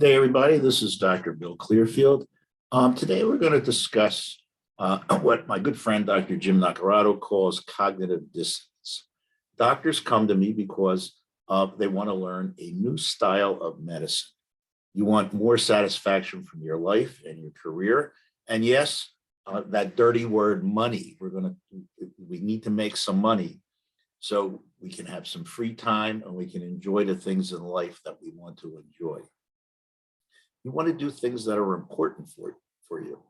Hey, everybody. This is Dr. Bill Clearfield. Today, we're going to discuss what my good friend, Dr. Jim Nacarado, calls cognitive dissonance. Doctors come to me because they want to learn a new style of medicine. You want more satisfaction from your life and your career. And yes, that dirty word money, we need to make some money so we can have some free time and we can enjoy the things in life that we want to enjoy. You want to do things that are important for you.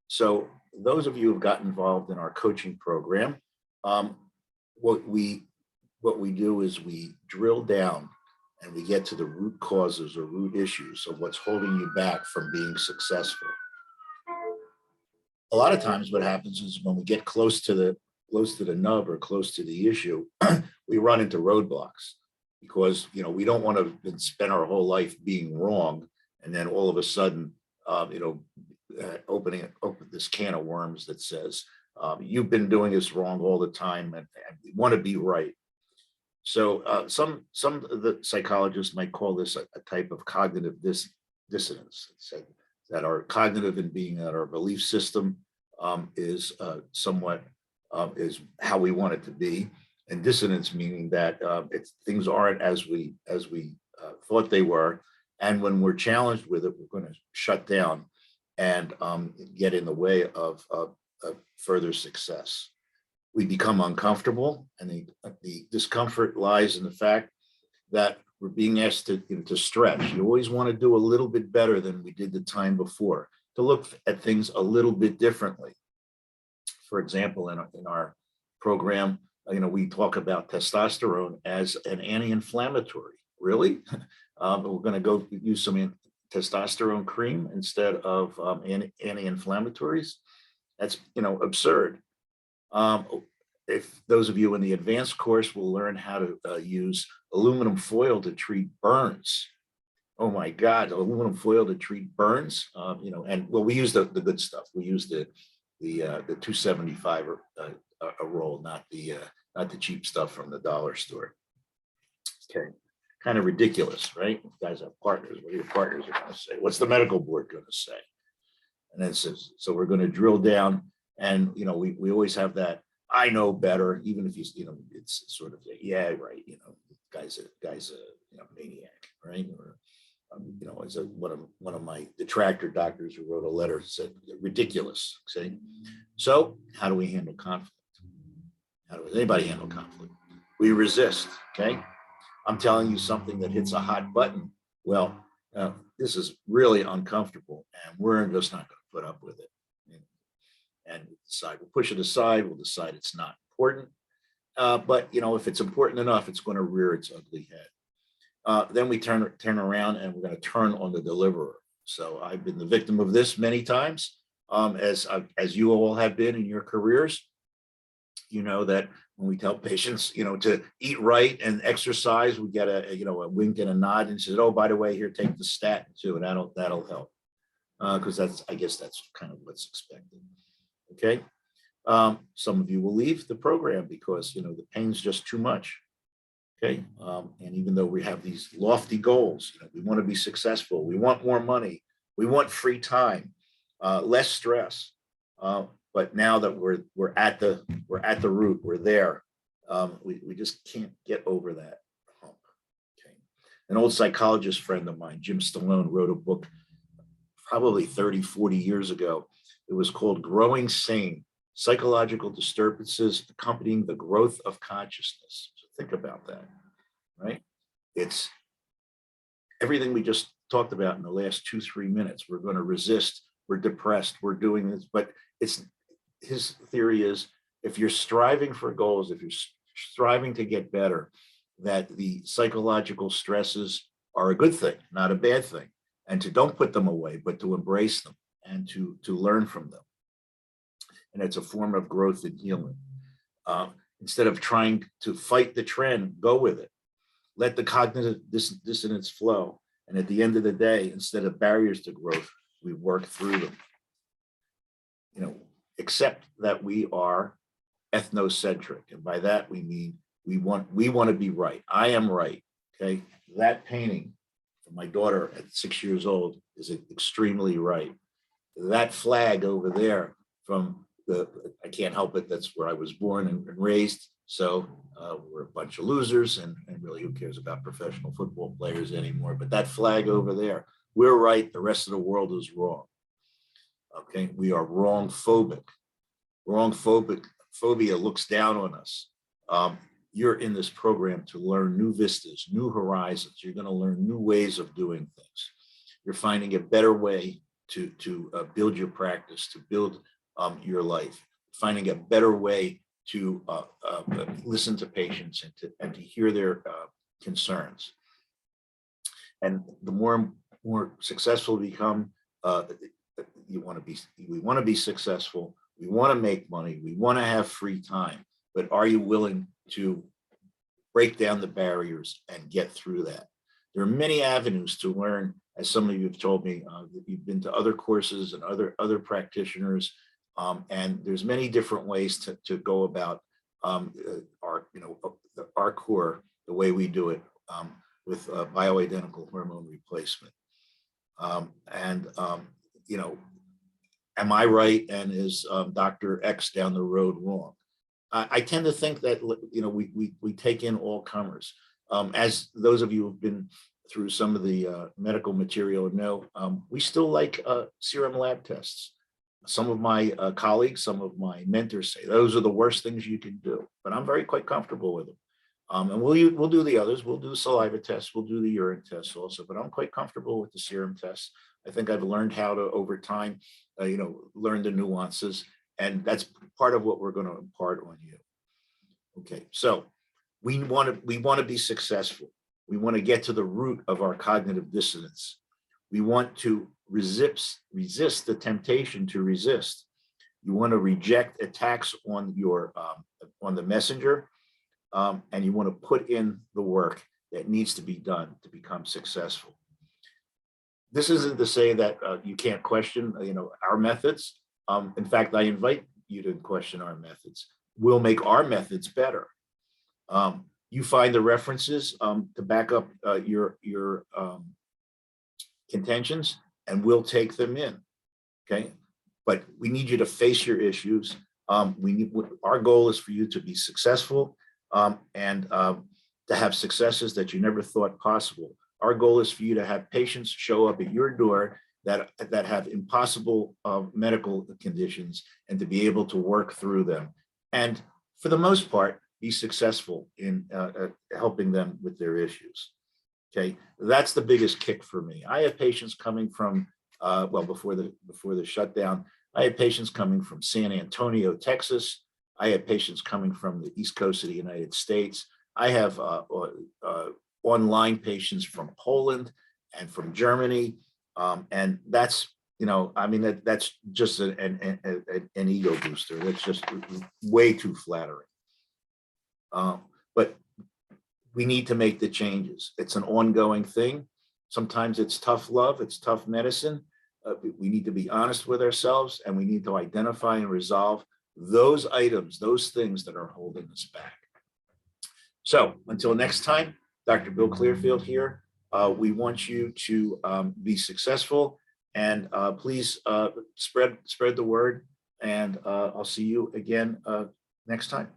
So those of you who've got involved in our coaching program, what we do is we drill down and we get to the root causes or root issues of what's holding you back from being successful. A lot of times what happens is when we get close to the nub or close to the issue, we run into roadblocks because we don't want to spend our whole life being wrong. And then all of a sudden, open this can of worms that says, you've been doing this wrong all the time and we want to be right. So some of the psychologists might call this a type of cognitive dissonance. Say that our cognitive in being that our belief system is somewhat is how we want it to be. And dissonance meaning that things aren't as we thought they were. And when we're challenged with it, we're going to shut down and get in the way of further success. We become uncomfortable, and the discomfort lies in the fact that we're being asked to stretch. You always want to do a little bit better than we did the time before, to look at things a little bit differently. For example, in our program, we talk about testosterone as an anti-inflammatory. Really? We're going to go use some testosterone cream instead of anti-inflammatories. That's absurd. If those of you in the advanced course will learn how to use aluminum foil to treat burns. Oh my God, aluminum foil to treat burns. And we use the good stuff. We use the 275 a roll, not the cheap stuff from the dollar store. Okay. Kind of ridiculous, right? You guys have partners. What are your partners going to say? What's the medical board going to say? And then says, so we're going to drill down, and we always have that. I know better, even if it's sort of yeah, right. Guy's a maniac, right? Or as one of my detractor doctors who wrote a letter said, ridiculous. See, so how do we handle conflict? How does anybody handle conflict? We resist. Okay. I'm telling you something that hits a hot button. Well, this is really uncomfortable, and we're just not going to put up with it. And decide we'll push it aside. We'll decide it's not important. But if it's important enough, it's going to rear its ugly head. Then we turn around and we're going to turn on the deliverer. So I've been the victim of this many times, as you all have been in your careers. That when we tell patients, to eat right and exercise, we get a wink and a nod and says, oh, by the way, here, take the statin too, and that'll help. Because I guess that's kind of what's expected. Okay. Some of you will leave the program because, the pain's just too much. Okay. And even though we have these lofty goals, we want to be successful. We want more money. We want free time, less stress. But now that we're at the root, we're there. We just can't get over that hump. Okay. An old psychologist friend of mine, Jim Stallone, wrote a book probably 30, 40 years ago. It was called Growing Sane: Psychological Disturbances Accompanying the Growth of Consciousness. So think about that, right? It's everything we just talked about in the last 2-3 minutes. We're going to resist. We're depressed. We're doing this, but his theory is if you're striving for goals, if you're striving to get better, that the psychological stresses are a good thing, not a bad thing, and to don't put them away, but to embrace them and to learn from them. And it's a form of growth and healing. Instead of trying to fight the trend, go with it. Let the cognitive dissonance flow. And at the end of the day, instead of barriers to growth, we work through them. Accept that we are ethnocentric. And by that, we mean we want to be right. I am right. Okay. That painting for my daughter at 6 years old is extremely right. That flag over there from I can't help it, that's where I was born and raised. So we're a bunch of losers, and really who cares about professional football players anymore? But that flag over there, we're right, the rest of the world is wrong. Okay, we are wrong phobic. Wrong phobia looks down on us. You're in this program to learn new vistas, new horizons. You're going to learn new ways of doing things. You're finding a better way to build your practice, to build your life, finding a better way to listen to patients and to hear their concerns. And the more successful we become, we want to be successful. We want to make money. We want to have free time. But are you willing to break down the barriers and get through that? There are many avenues to learn, as some of you have told me, that you've been to other courses and other practitioners, and there's many different ways to go about our core, the way we do it with bioidentical hormone replacement. Am I right, and is Dr. X down the road wrong? I tend to think that we take in all comers. As those of you who've been through some of the medical material know, we still like serum lab tests. Some of my colleagues, some of my mentors say those are the worst things you can do, but I'm quite comfortable with them. And we'll do the others. We'll do the saliva tests. We'll do the urine tests also, but I'm quite comfortable with the serum tests. I think I've learned how to, over time, learn the nuances, and that's part of what we're going to impart on you. Okay, so we want to be successful. We want to get to the root of our cognitive dissonance. We want to resist the temptation to resist. You want to reject attacks on the messenger, and you want to put in the work that needs to be done to become successful. This isn't to say that you can't question, our methods. In fact, I invite you to question our methods. We'll make our methods better. You find the references to back up your contentions, and we'll take them in. Okay, but we need you to face your issues. Our goal is for you to be successful and to have successes that you never thought possible. Our goal is for you to have patients show up at your door that have impossible medical conditions, and to be able to work through them. And for the most part, be successful in helping them with their issues. Okay, that's the biggest kick for me. I have patients coming from, before the shutdown, I had patients coming from San Antonio, Texas. I had patients coming from the East Coast of the United States. I have online patients from Poland and from Germany. And that's, that's just an ego booster. That's just way too flattering. But we need to make the changes. It's an ongoing thing. Sometimes it's tough love, it's tough medicine. We need to be honest with ourselves, and we need to identify and resolve those items, those things that are holding us back. So until next time, Dr. Bill Clearfield here. We want you to be successful, and please spread the word, and I'll see you again next time.